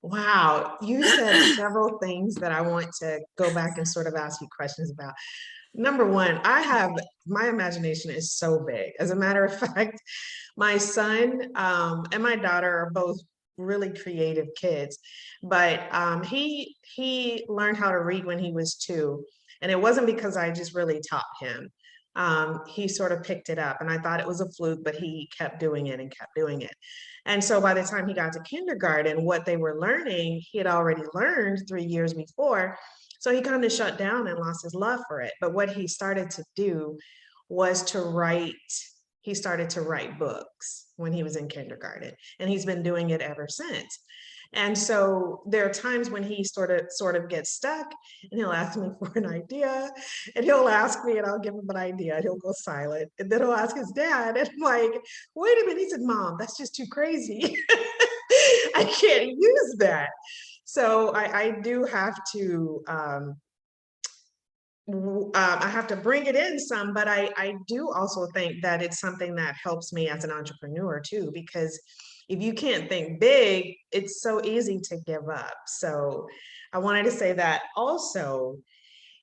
Wow, you said several things that I want to go back and sort of ask you questions about. Number one, my imagination is so big. As a matter of fact, my son and my daughter are both really creative kids, but he learned how to read when he was 2, and it wasn't because I just really taught him. He sort of picked it up, and I thought it was a fluke, but he kept doing it and kept doing it. And so by the time he got to kindergarten, what they were learning, he had already learned 3 years before. So he kind of shut down and lost his love for it. But what he started to do was to write. He started to write books when he was in kindergarten, and he's been doing it ever since. And so there are times when he sort of gets stuck, and he'll ask me for an idea, and he'll ask me and I'll give him an idea, and he'll go silent. And then he'll ask his dad, and I'm like, wait a minute. He said, Mom, that's just too crazy. I can't use that. So I do have to I have to bring it in some, but I do also think that it's something that helps me as an entrepreneur too, because if you can't think big, it's so easy to give up. So I wanted to say that. Also,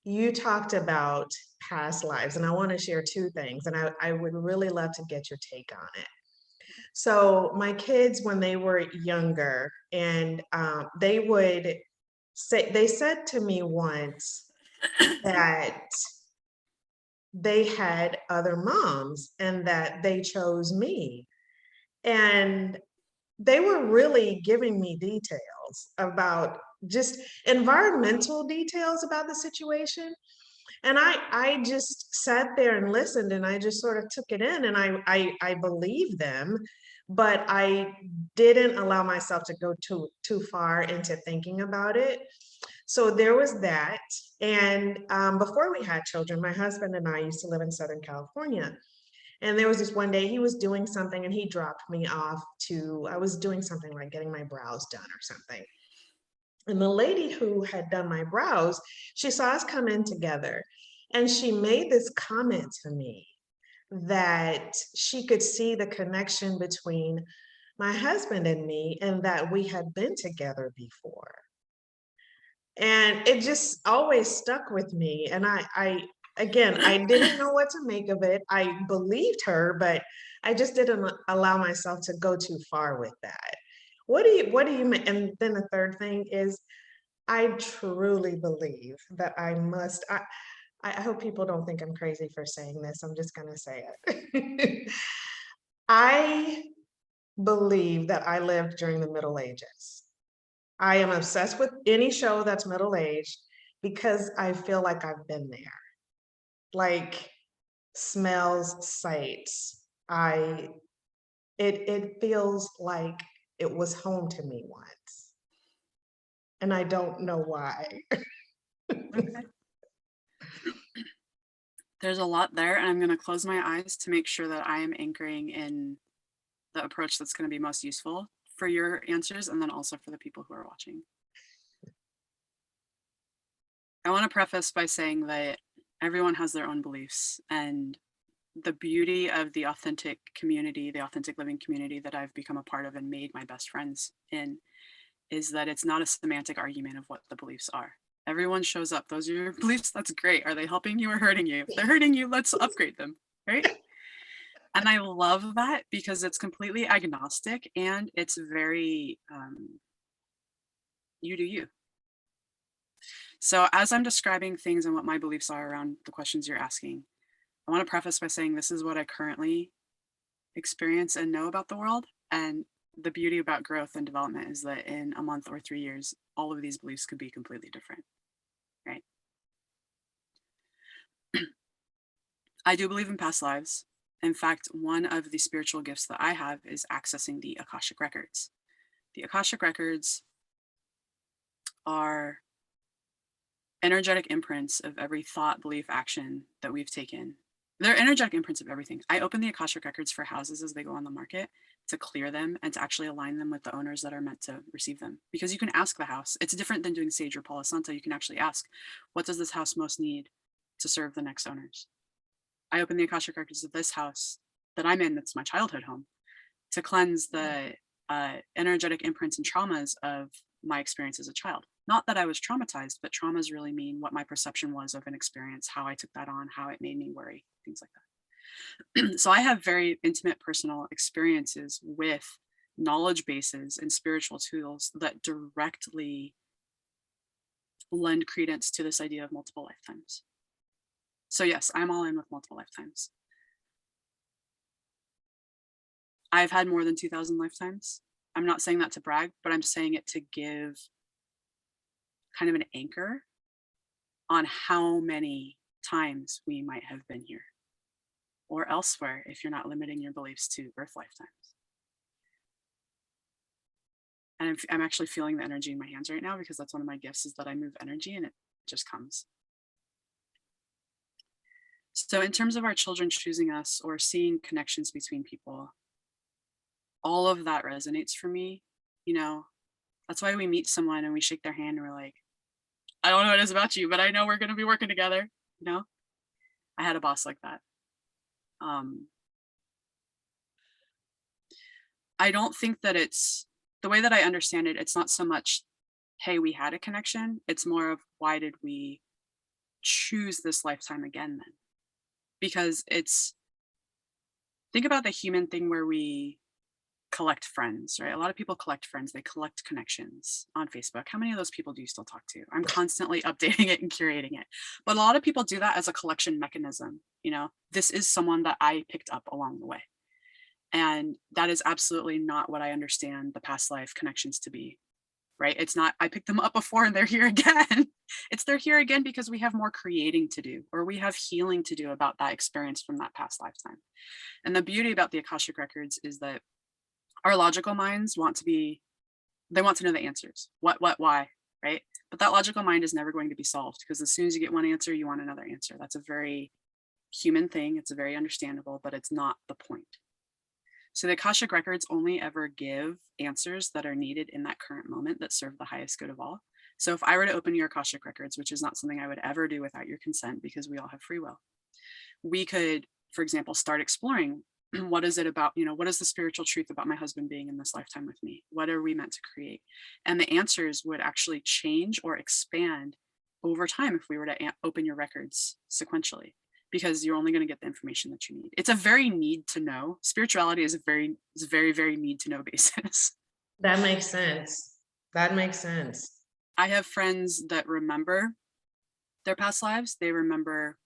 you talked about past lives, and I want to share two things, and I would really love to get your take on it. So my kids, when they were younger, and they said to me once that they had other moms and that they chose me. And they were really giving me details about just environmental details about the situation. And I just sat there and listened, and I just sort of took it in, and I believed them, but I didn't allow myself to go too far into thinking about it. So there was that. And before we had children, my husband and I used to live in Southern California. And there was this one day he was doing something and he dropped me off I was doing something like getting my brows done or something. And the lady who had done my brows, she saw us come in together, and she made this comment to me that she could see the connection between my husband and me, and that we had been together before. And it just always stuck with me. And again, I didn't know what to make of it. I believed her, but I just didn't allow myself to go too far with that. What do you, and then the third thing is, I truly believe that I hope people don't think I'm crazy for saying this. I'm just going to say it. I believe that I lived during the Middle Ages. I am obsessed with any show that's middle aged because I feel like I've been there. Like smells, sights. It feels like it was home to me once. And I don't know why. Okay. There's a lot there, and I'm going to close my eyes to make sure that I am anchoring in the approach that's going to be most useful for your answers, and then also for the people who are watching. I want to preface by saying that everyone has their own beliefs, and the beauty of the authentic community, the authentic living community that I've become a part of and made my best friends in, is that it's not a semantic argument of what the beliefs are. Everyone shows up. Those are your beliefs. That's great. Are they helping you or hurting you? If they're hurting you, let's upgrade them, right? And I love that because it's completely agnostic, and it's very you do you. So as I'm describing things and what my beliefs are around the questions you're asking, I want to preface by saying this is what I currently experience and know about the world. And the beauty about growth and development is that in a month or 3 years, all of these beliefs could be completely different, right? I do believe in past lives. In fact, one of the spiritual gifts that I have is accessing the Akashic records. The Akashic records are energetic imprints of every thought, belief, action that we've taken. They're energetic imprints of everything. I open the Akashic records for houses as they go on the market to clear them and to actually align them with the owners that are meant to receive them. Because you can ask the house. It's different than doing Sage or Palo Santo. You can actually ask, what does this house most need to serve the next owners? I open the Akashic records of this house that I'm in, that's my childhood home, to cleanse the energetic imprints and traumas of my experience as a child. Not that I was traumatized, but traumas really mean what my perception was of an experience, how I took that on, how it made me worry, things like that. So I have very intimate personal experiences with knowledge bases and spiritual tools that directly lend credence to this idea of multiple lifetimes. So yes, I'm all in with multiple lifetimes. I've had more than 2,000 lifetimes. I'm not saying that to brag, but I'm saying it to give kind of an anchor on how many times we might have been here or elsewhere if you're not limiting your beliefs to Earth lifetimes. And I'm actually feeling the energy in my hands right now because that's one of my gifts, is that I move energy and it just comes. So in terms of our children choosing us or seeing connections between people, all of that resonates for me. You know, that's why we meet someone and we shake their hand and we're like, I don't know what it is about you, but I know we're going to be working together. You know, I had a boss like that. I don't think that it's the way that I understand it. It's not so much, hey, we had a connection. It's more of, why did we choose this lifetime again then? Because think about the human thing where we collect friends, right? A lot of people collect friends. They collect connections on Facebook. How many of those people do you still talk to? I'm constantly updating it and curating it. But a lot of people do that as a collection mechanism. You know, this is someone that I picked up along the way. And that is absolutely not what I understand the past life connections to be, right? It's not, I picked them up before and they're here again. It's they're here again because we have more creating to do, or we have healing to do about that experience from that past lifetime. And the beauty about the Akashic records is that our logical minds want to know the answers. What, why, right? But that logical mind is never going to be solved, because as soon as you get one answer, you want another answer. That's a very human thing. It's a very understandable, but it's not the point. So the Akashic records only ever give answers that are needed in that current moment that serve the highest good of all. So if I were to open your Akashic records, which is not something I would ever do without your consent, because we all have free will, we could, for example, start exploring, what is it about, what is the spiritual truth about my husband being in this lifetime with me? What are we meant to create? And the answers would actually change or expand over time if we were to open your records sequentially, because you're only going to get the information that you need. It's a very need to know. Spirituality is a very, very need to know basis. That makes sense. That makes sense. I have friends that remember their past lives. They remember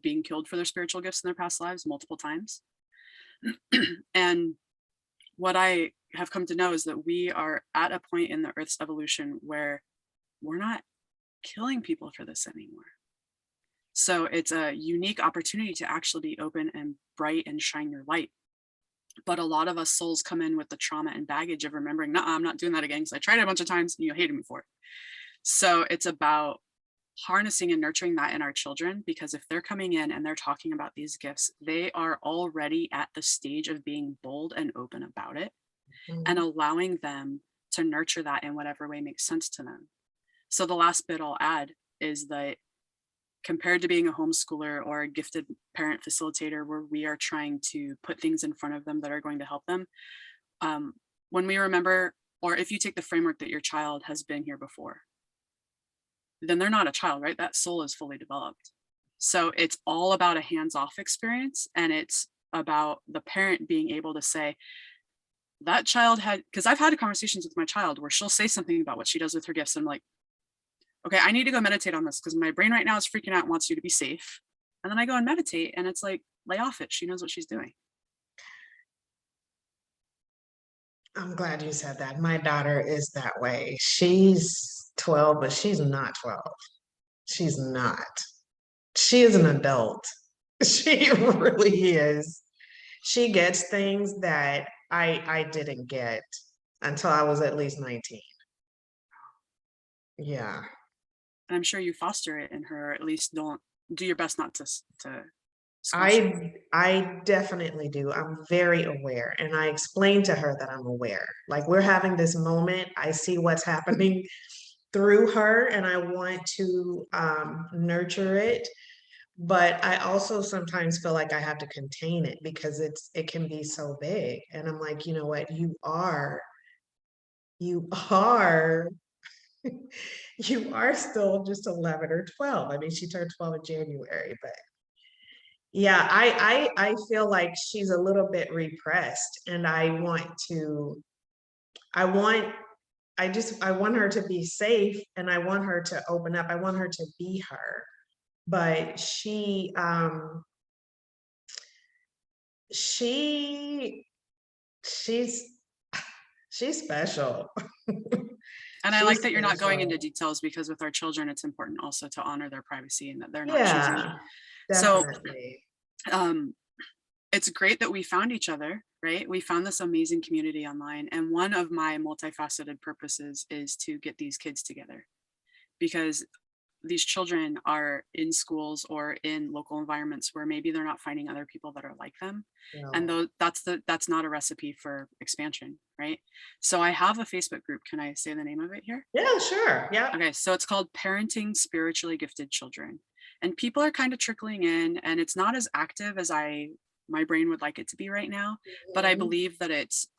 being killed for their spiritual gifts in their past lives multiple times. And what I have come to know is that we are at a point in the Earth's evolution where we're not killing people for this anymore. So it's a unique opportunity to actually be open and bright and shine your light. But a lot of us souls come in with the trauma and baggage of remembering, no, I'm not doing that again because I tried it a bunch of times and you hated me for it. So it's about harnessing and nurturing that in our children, because if they're coming in and they're talking about these gifts, they are already at the stage of being bold and open about it, and allowing them to nurture that in whatever way makes sense to them. So the last bit I'll add is that, compared to being a homeschooler or a gifted parent facilitator, where we are trying to put things in front of them that are going to help them, when we remember, or if you take the framework that your child has been here before, then they're not a child, right? That soul is fully developed. So it's all about a hands-off experience, and it's about the parent being able to say, that child had, because I've had conversations with my child where she'll say something about what she does with her gifts. And I'm like, okay, I need to go meditate on this because my brain right now is freaking out and wants you to be safe. And then I go and meditate, and it's like, lay off it. She knows what she's doing. I'm glad you said that. My daughter is that way. She's 12, but she's not 12. She's not. She is an adult. She really is. She gets things that I didn't get until I was at least 19. Yeah. And I'm sure you foster it in her, or at least don't do your best not to squash it. I definitely do. I'm very aware, and I explain to her that I'm aware. Like, we're having this moment, I see what's happening through her, and I want to nurture it. But I also sometimes feel like I have to contain it because it can be so big. And I'm like, you know what, you are you are still just 11 or 12. I mean, she turned 12 in January, but yeah, I feel like she's a little bit repressed, and I want I want her to be safe, and I want her to open up. I want her to be her. But she she's she's special. And I like She's that you're not going into special. details, because with our children, it's important also to honor their privacy and that they're not choosing. Yeah, So definitely. um, it's great that we found each other, right? We found this amazing community online. And one of my multifaceted purposes is to get these kids together, because these children are in schools or in local environments where maybe they're not finding other people that are like them. And No. though that's not a recipe for expansion, right? So I have a Facebook group. Can I say the name of it here? Yeah, sure. Yeah. Okay, so it's called Parenting Spiritually Gifted Children. And people are kind of trickling in, and it's not as active as my brain would like it to be right now, but I Mhm. believe that it's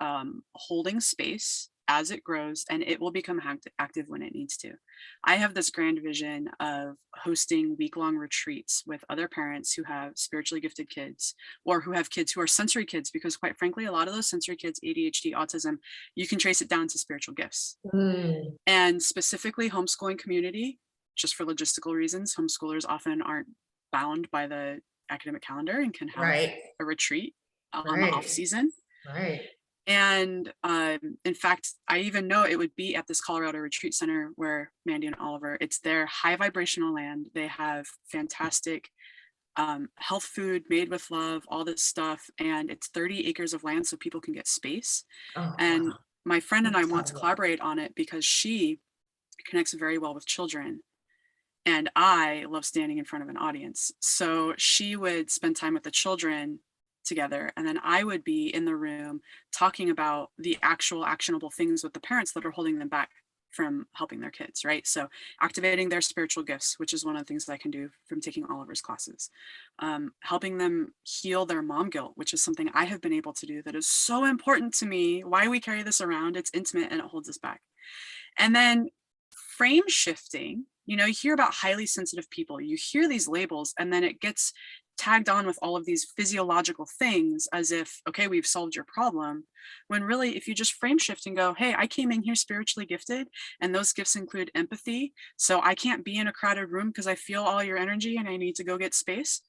holding space as it grows, and it will become active when it needs to. I have this grand vision of hosting week-long retreats with other parents who have spiritually gifted kids, or who have kids who are sensory kids, because quite frankly, a lot of those sensory kids, ADHD, autism, you can trace it down to spiritual gifts. Mm, And specifically homeschooling community, just for logistical reasons, homeschoolers often aren't bound by the academic calendar and can have right, a retreat on the off right, season. right. And in fact, I even know it would be at this Colorado retreat center where Mandy and Oliver, it's their high vibrational land. They have fantastic health food made with love, all this stuff. And it's 30 acres of land so people can get space. Oh, And wow. my friend and I That's want to fabulous. collaborate on it because she connects very well with children. And I love standing in front of an audience. So she would spend time with the children together. And then I would be in the room talking about the actual actionable things with the parents that are holding them back from helping their kids, right? So activating their spiritual gifts, which is one of the things that I can do from taking Oliver's classes. Helping them heal their mom guilt, which is something I have been able to do that is so important to me. Why we carry this around, it's intimate and it holds us back. And then frame shifting, you hear about highly sensitive people, you hear these labels, and then it gets tagged on with all of these physiological things as if, okay, we've solved your problem. When really, if you just frame shift and go, hey, I came in here spiritually gifted, and those gifts include empathy. So I can't be in a crowded room because I feel all your energy and I need to go get space.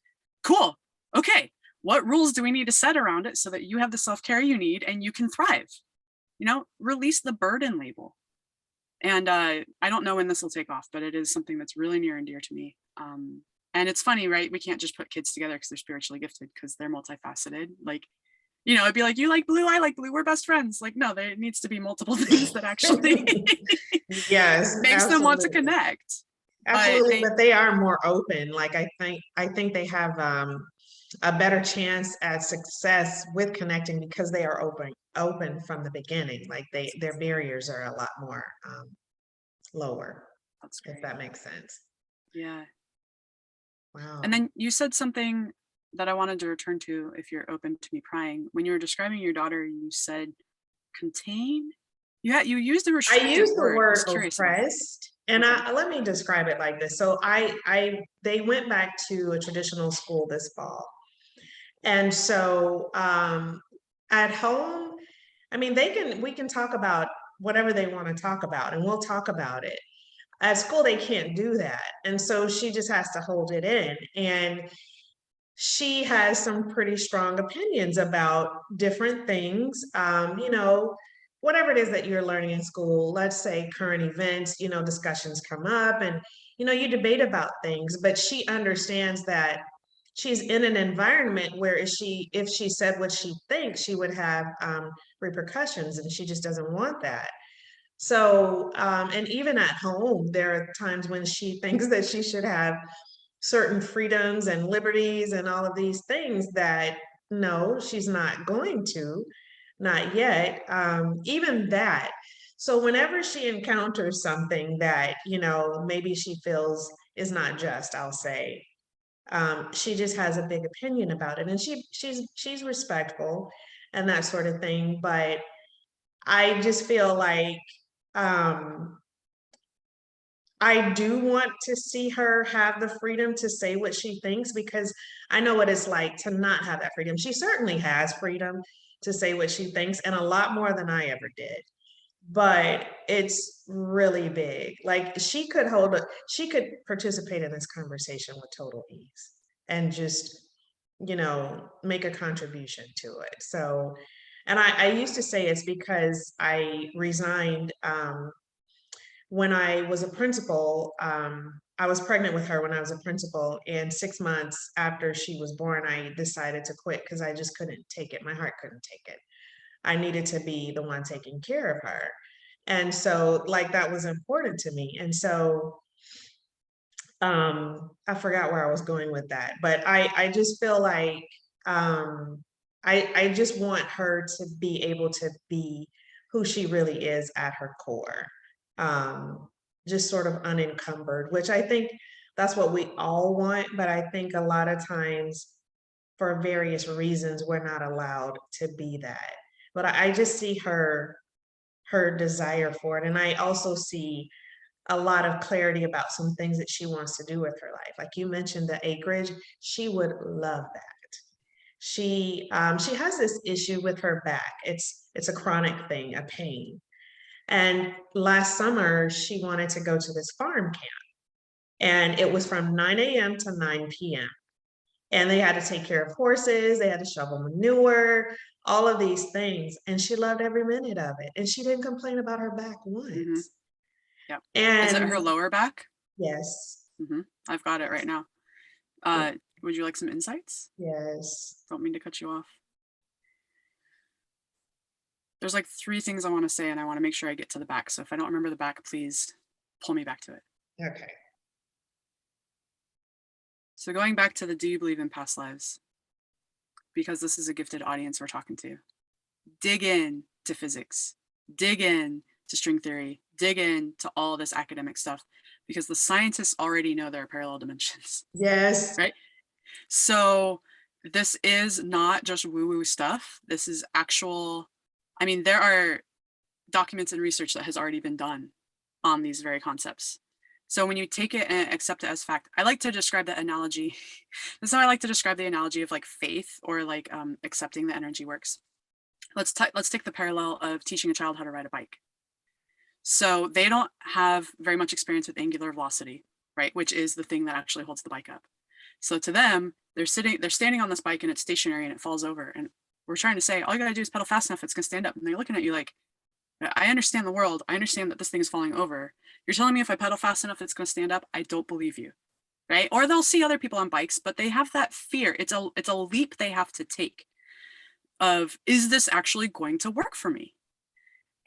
Cool. Okay. What rules do we need to set around it so that you have the self-care you need and you can thrive? Release the burden label. And I don't know when this will take off, but it is something that's really near and dear to me. And it's funny, right? We can't just put kids together because they're spiritually gifted, because they're multifaceted. Like, it'd be like, you like blue, I like blue, we're best friends. Like, no, there needs to be multiple things that actually Yes, makes them want to absolutely. connect. But Absolutely, but they are more open. Like I think they have a better chance at success with connecting because they are open from the beginning. Like their barriers are a lot more lower, that's if great. that makes sense. Yeah. And Wow. then you said something that I wanted to return to, if you're open to me prying. When you were describing your daughter, you said contain. You used a I restrictive use the word. I was word curious about that. oppressed, and Okay. let me describe it like this. So they went back to a traditional school this fall. And so at home, I mean, we can talk about whatever they want to talk about, and we'll talk about it. At school, they can't do that. And so she just has to hold it in. And she has some pretty strong opinions about different things. Whatever it is that you're learning in school, let's say current events, discussions come up, and you debate about things, but she understands that she's in an environment where if she said what she thinks, she would have repercussions, and she just doesn't want that. So, and even at home, there are times when she thinks that she should have certain freedoms and liberties and all of these things that no, she's not going to, not yet. Even that. So whenever she encounters something that, maybe she feels is not just, I'll say, she just has a big opinion about it. And she's respectful and that sort of thing. But I just feel like I do want to see her have the freedom to say what she thinks, because I know what it's like to not have that freedom. She certainly has freedom to say what she thinks, and a lot more than I ever did. But it's really big. Like, she could participate in this conversation with total ease and just, make a contribution to it. So, and I used to say it's because I resigned, when I was a principal. I was pregnant with her when I was a principal, and 6 months after she was born, I decided to quit because I just couldn't take it. My heart couldn't take it. I needed to be the one taking care of her. And so, like, that was important to me. And so, I forgot where I was going with that, but I just feel like, I just want her to be able to be who she really is at her core. Um, just sort of unencumbered, which I think that's what we all want, but I think a lot of times, for various reasons, we're not allowed to be that. But I just see her desire for it. And I also see a lot of clarity about some things that she wants to do with her life. Like you mentioned, the acreage, she would love that. She has this issue with her back. It's a chronic thing, a pain. And last summer, she wanted to go to this farm camp, and it was from 9 a.m. to 9 p.m. And they had to take care of horses, they had to shovel manure, all of these things. And she loved every minute of it. And she didn't complain about her back Mm-hmm. once. Yep. Is it her And lower back? yes, Mm-hmm. I've got it right now. Would you like some insights? yes. Don't mean to cut you off. There's like 3 things I want to say, and I want to make sure I get to the back. So if I don't remember the back, please pull me back to it. Okay. So going back to the do you believe in past lives? Because this is a gifted audience we're talking to. Dig in to physics. Dig in to string theory. Dig in to all this academic stuff, because the scientists already know there are parallel dimensions. Yes. Right? So this is not just woo-woo stuff. This is actual, I mean, there are documents and research that has already been done on these very concepts. So when you take it and accept it as fact, I like to describe the analogy. This is how I like to describe the analogy of like faith, or like accepting that energy works. Let's take the parallel of teaching a child how to ride a bike. So they don't have very much experience with angular velocity, right? Which is the thing that actually holds the bike up. So to them, they're standing on this bike and it's stationary and it falls over. And we're trying to say, all you gotta do is pedal fast enough, it's gonna stand up. And they're looking at you like, I understand the world. I understand that this thing is falling over. You're telling me if I pedal fast enough, it's gonna stand up? I don't believe you, right? Or they'll see other people on bikes, but they have that fear. It's a leap they have to take of, is this actually going to work for me?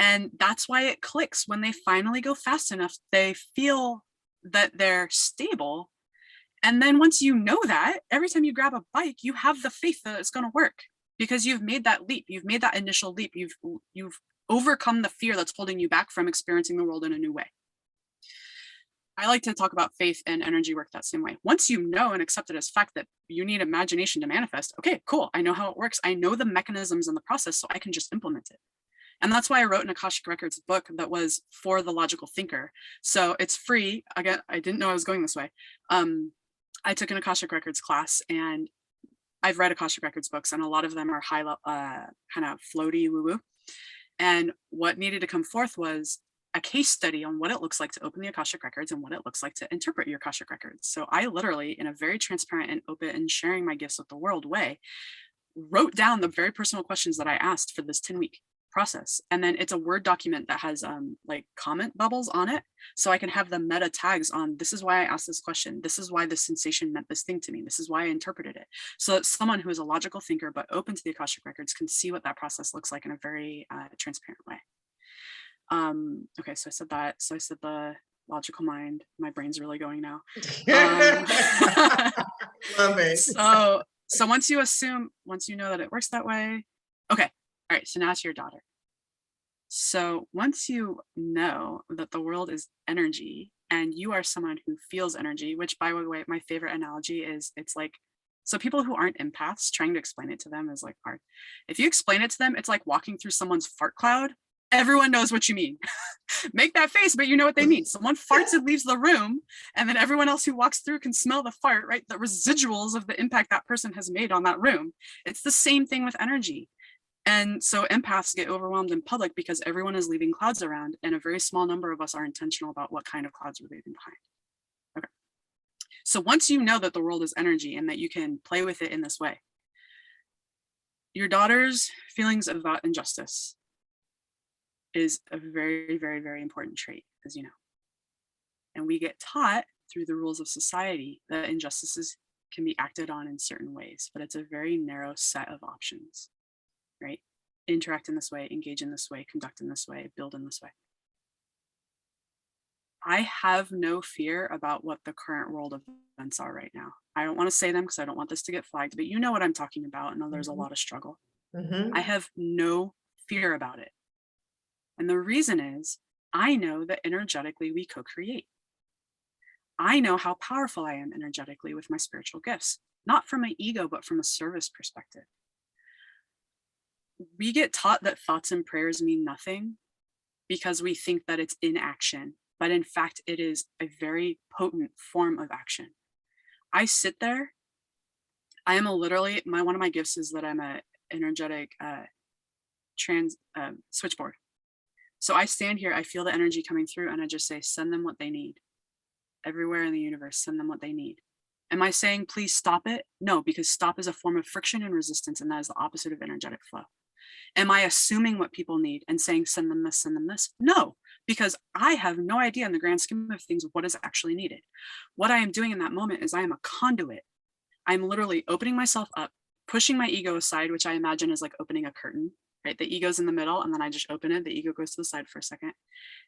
And that's why it clicks when they finally go fast enough. They feel that they're stable. And then once you know that, every time you grab a bike, you have the faith that it's going to work, because you've made that leap. You've made that initial leap. You've overcome the fear that's holding you back from experiencing the world in a new way. I like to talk about faith and energy work that same way. Once you know and accept it as fact that you need imagination to manifest, okay, cool. I know how it works. I know the mechanisms and the process, so I can just implement it. And that's why I wrote an Akashic Records book that was for the logical thinker. So it's free. Again, I didn't know I was going this way. I took an Akashic Records class, and I've read Akashic Records books, and a lot of them are high, kind of floaty woo-woo. And what needed to come forth was a case study on what it looks like to open the Akashic Records and what it looks like to interpret your Akashic Records. So I literally, in a very transparent and open and sharing my gifts with the world way, wrote down the very personal questions that I asked for this 10-week process. And then it's a Word document that has like comment bubbles on it. So I can have the meta tags on, this is why I asked this question. This is why this sensation meant this thing to me. This is why I interpreted it. So that someone who is a logical thinker, but open to the Akashic Records, can see what that process looks like in a very transparent way. Okay, so I said that. So I said the logical mind. My brain's really going now. Love it. So once you know that it works that way, okay. All right, so now to your daughter. So once you know that the world is energy and you are someone who feels energy, which, by the way, my favorite analogy is, it's like, so people who aren't empaths, trying to explain it to them is like hard. If you explain it to them, it's like walking through someone's fart cloud Everyone knows what you mean. Make that face, but you know what they mean. Someone farts and leaves the room, and then everyone else who walks through can smell the fart, right? The residuals of the impact that person has made on that room. It's the same thing with energy. And so empaths get overwhelmed in public because everyone is leaving clouds around, and a very small number of us are intentional about what kind of clouds we're leaving behind. Okay. So once you know that the world is energy and that you can play with it in this way, your daughter's feelings about injustice is a very, very, very important trait, as you know. And we get taught through the rules of society that injustices can be acted on in certain ways, but it's a very narrow set of options, right? Interact in this way, engage in this way, conduct in this way, build in this way. I have no fear about what the current world events are right now. I don't want to say them because I don't want this to get flagged, but you know what I'm talking about. And there's a lot of struggle. I have no fear about it. And the reason is I know that energetically we co-create. I know how powerful I am energetically with my spiritual gifts, not from my ego, but from a service perspective. We get taught that thoughts and prayers mean nothing because we think that it's inaction, but in fact, it is a very potent form of action. I sit there. I am one of my gifts is that I'm a energetic switchboard. So I stand here, I feel the energy coming through, and I just say, send them what they need. Everywhere in the universe, send them what they need. Am I saying, please stop it? No, because stop is a form of friction and resistance, and that is the opposite of energetic flow. Am I assuming what people need and saying, send them this, send them this? No, because I have no idea in the grand scheme of things what is actually needed. What I am doing in that moment is I am a conduit. I'm literally opening myself up, pushing my ego aside, which I imagine is like opening a curtain, right? The ego's in the middle, and then I just open it. The ego goes to the side for a second,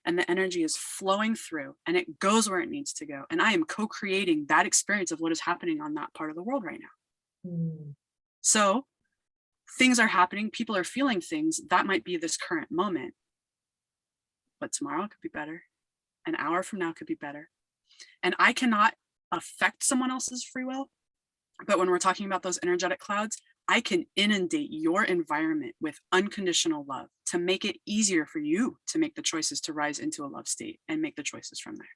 and the energy is flowing through, and it goes where it needs to go. And I am co-creating that experience of what is happening on that part of the world right now. So things are happening, people are feeling things. That might be this current moment, but tomorrow could be better. An hour from now could be better. And I cannot affect someone else's free will. But when we're talking about those energetic clouds, I can inundate your environment with unconditional love to make it easier for you to make the choices to rise into a love state and make the choices from there.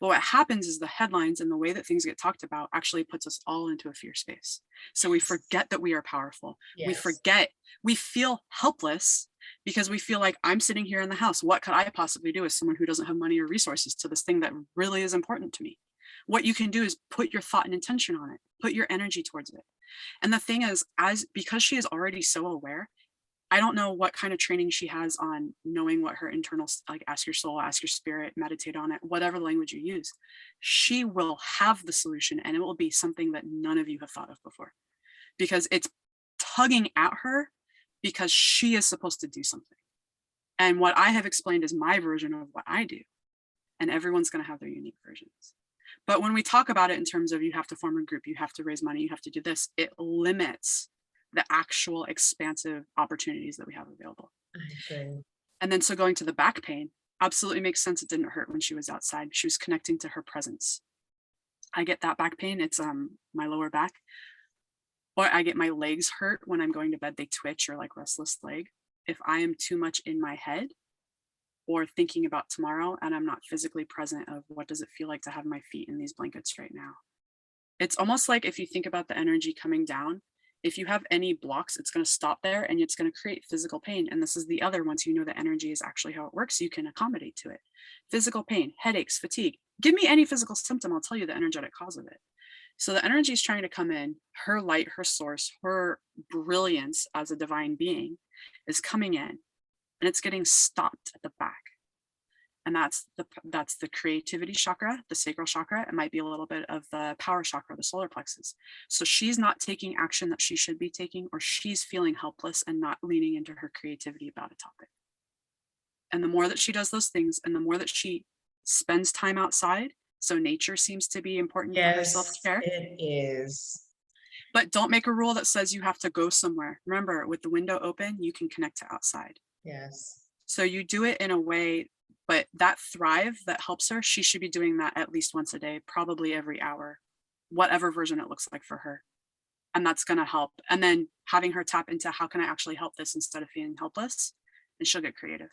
But what happens is the headlines and the way that things get talked about actually puts us all into a fear space. So we forget that we are powerful. Yes. We feel helpless because we feel like, I'm sitting here in the house. What could I possibly do as someone who doesn't have money or resources to this thing that really is important to me? What you can do is put your thought and intention on it, put your energy towards it. And the thing is, because she is already so aware, I don't know what kind of training she has on knowing what her internal, like ask your soul, ask your spirit, meditate on it, whatever language you use. She will have the solution, and it will be something that none of you have thought of before, because it's tugging at her because she is supposed to do something. And what I have explained is my version of what I do. And everyone's going to have their unique versions. But when we talk about it in terms of you have to form a group, you have to raise money, you have to do this, it limits the actual expansive opportunities that we have available. Okay. And then so going to the back pain, absolutely makes sense. It didn't hurt when she was outside. She was connecting to her presence. I get that back pain. It's my lower back. Or I get my legs hurt when I'm going to bed. They twitch, or like restless leg. If I am too much in my head or thinking about tomorrow and I'm not physically present of what does it feel like to have my feet in these blankets right now. It's almost like if you think about the energy coming down, if you have any blocks, it's going to stop there and it's going to create physical pain. And this is the other, once you know the energy is actually how it works, you can accommodate to it. Physical pain, headaches, fatigue. Give me any physical symptom, I'll tell you the energetic cause of it. So the energy is trying to come in, her light, her source, her brilliance as a divine being is coming in, and it's getting stopped at the back. And that's the creativity chakra, the sacral chakra. It might be a little bit of the power chakra, the solar plexus. So she's not taking action that she should be taking, or she's feeling helpless and not leaning into her creativity about a topic. And the more that she does those things, and the more that she spends time outside, so nature seems to be important for her self-care. It is. But don't make a rule that says you have to go somewhere. Remember, with the window open, you can connect to outside. Yes. So you do it in a way, but that thrive that helps her, she should be doing that at least once a day, probably every hour, whatever version it looks like for her. And that's going to help. And then having her tap into how can I actually help this instead of feeling helpless, and she'll get creative.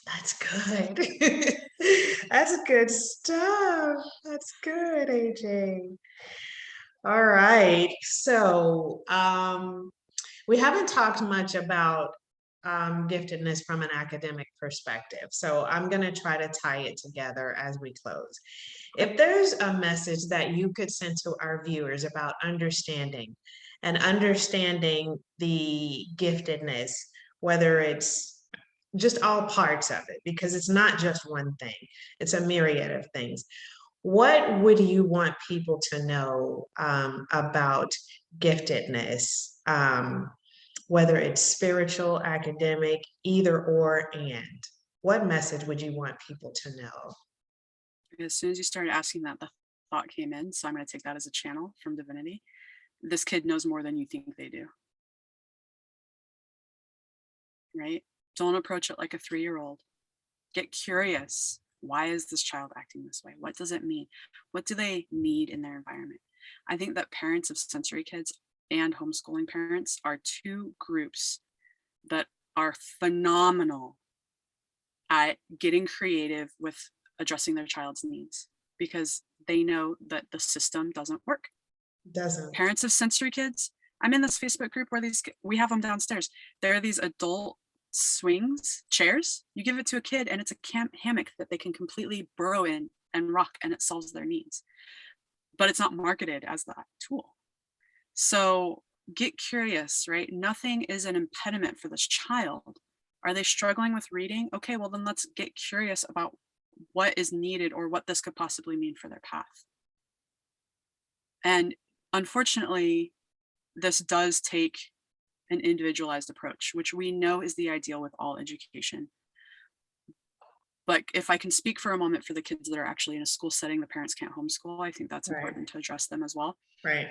That's good. That's good stuff. That's good, AJ. All right. So we haven't talked much about giftedness from an academic perspective. So I'm going to try to tie it together as we close. If there's a message that you could send to our viewers about understanding the giftedness, whether it's just all parts of it, because it's not just one thing, it's a myriad of things. What would you want people to know about giftedness, whether it's spiritual, academic, either or, and what message would you want people to know? As soon as you started asking that, the thought came in. So I'm going to take that as a channel from divinity. This kid knows more than you think they do. Right? Don't approach it like a 3-year-old. Get curious. Why is this child acting this way? What does it mean? What do they need in their environment? I think that parents of sensory kids and homeschooling parents are two groups that are phenomenal at getting creative with addressing their child's needs, because they know that the system doesn't work. Doesn't. Parents of sensory kids, I'm in this Facebook group where we have them downstairs. There are these adult swings, chairs. You give it to a kid and it's a hammock that they can completely burrow in and rock, and it solves their needs. But it's not marketed as that tool. So get curious, right? Nothing is an impediment for this child. Are they struggling with reading? Okay, well then let's get curious about what is needed or what this could possibly mean for their path. And unfortunately, this does take an individualized approach, which we know is the ideal with all education. But if I can speak for a moment for the kids that are actually in a school setting, the parents can't homeschool, I think that's important to address them as well. Right.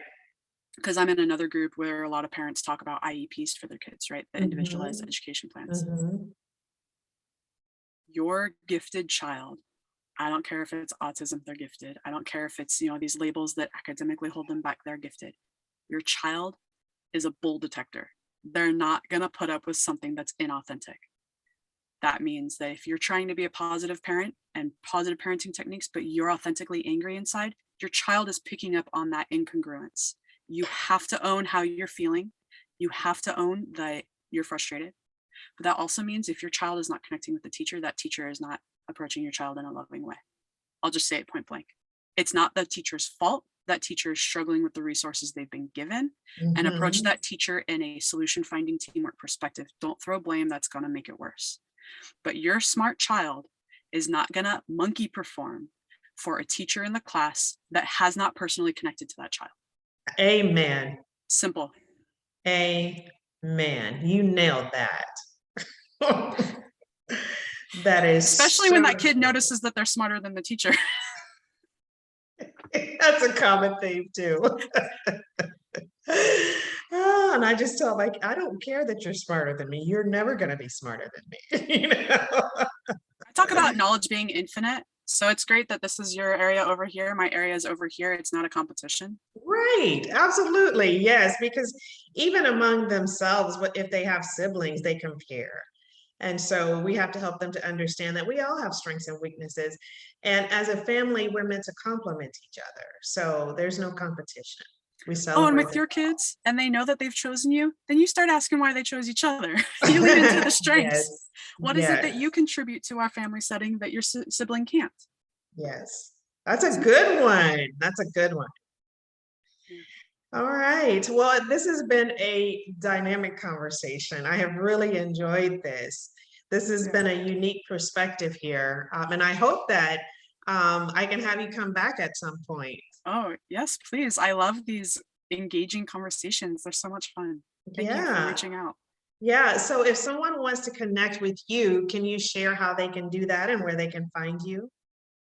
Because I'm in another group where a lot of parents talk about IEPs for their kids, right? The individualized education plans. Your gifted child, I don't care if it's autism, they're gifted. I don't care if it's, these labels that academically hold them back, they're gifted. Your child is a bull detector. They're not going to put up with something that's inauthentic. That means that if you're trying to be a positive parent and positive parenting techniques, but you're authentically angry inside, your child is picking up on that incongruence. You have to own how you're feeling. You have to own that you're frustrated. But that also means if your child is not connecting with the teacher, that teacher is not approaching your child in a loving way. I'll just say it point blank. It's not the teacher's fault. That teacher is struggling with the resources they've been given, and approach that teacher in a solution finding teamwork perspective. Don't throw blame, that's going to make it worse. But your smart child is not going to monkey perform for a teacher in the class that has not personally connected to that child. Amen. Simple. Amen. You nailed that. That is especially when that kid notices that they're smarter than the teacher. That's a common theme too. And I just tell them, I don't care that you're smarter than me. You're never going to be smarter than me. I talk about knowledge being infinite. So it's great that this is your area over here. My area is over here. It's not a competition. Right. Absolutely. Yes. Because even among themselves, if they have siblings, they compare. And so we have to help them to understand that we all have strengths and weaknesses. And as a family, we're meant to complement each other. So there's no competition. We celebrate. Oh, and with your kids, and they know that they've chosen you, then you start asking why they chose each other. You lean into the strengths. Yes. What is it that you contribute to our family setting that your sibling can't? Yes. That's a good one. That's a good one. All right. Well, this has been a dynamic conversation. I have really enjoyed this. This has been a unique perspective here. And I hope that I can have you come back at some point. Oh, yes, please. I love these engaging conversations. They're so much fun. Thank you for reaching out. Yeah. So if someone wants to connect with you, can you share how they can do that and where they can find you?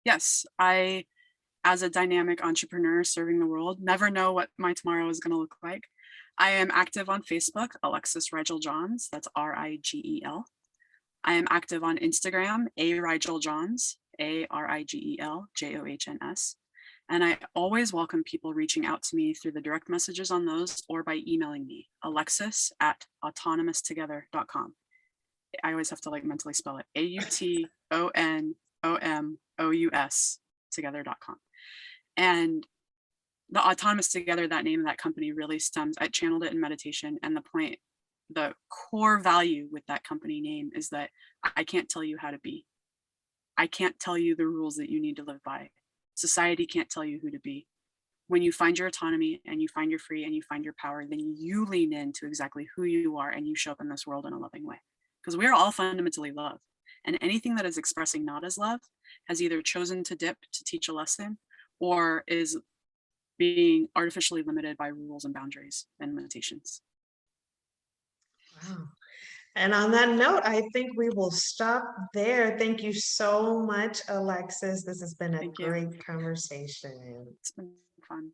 Yes. As a dynamic entrepreneur serving the world, never know what my tomorrow is going to look like. I am active on Facebook, Alexis Rigel Johns. That's RIGEL. I am active on Instagram, Rigel Johns, ARIGELJOHNS. And I always welcome people reaching out to me through the direct messages on those or by emailing me, alexis@autonomoustogether.com. I always have to like mentally spell it, AUTONOMOUS together.com. And the autonomous together, that name of that company really stems, I channeled it in meditation. And the core value with that company name is that I can't tell you how to be. I can't tell you the rules that you need to live by. Society can't tell you who to be. When you find your autonomy and you find your free and you find your power, then you lean into exactly who you are and you show up in this world in a loving way. Because we are all fundamentally love. And anything that is expressing not as love has either chosen to dip to teach a lesson or is being artificially limited by rules and boundaries and limitations. Wow. And on that note, I think we will stop there. Thank you so much, Alexis. This has been a Thank you. great conversation. It's been fun.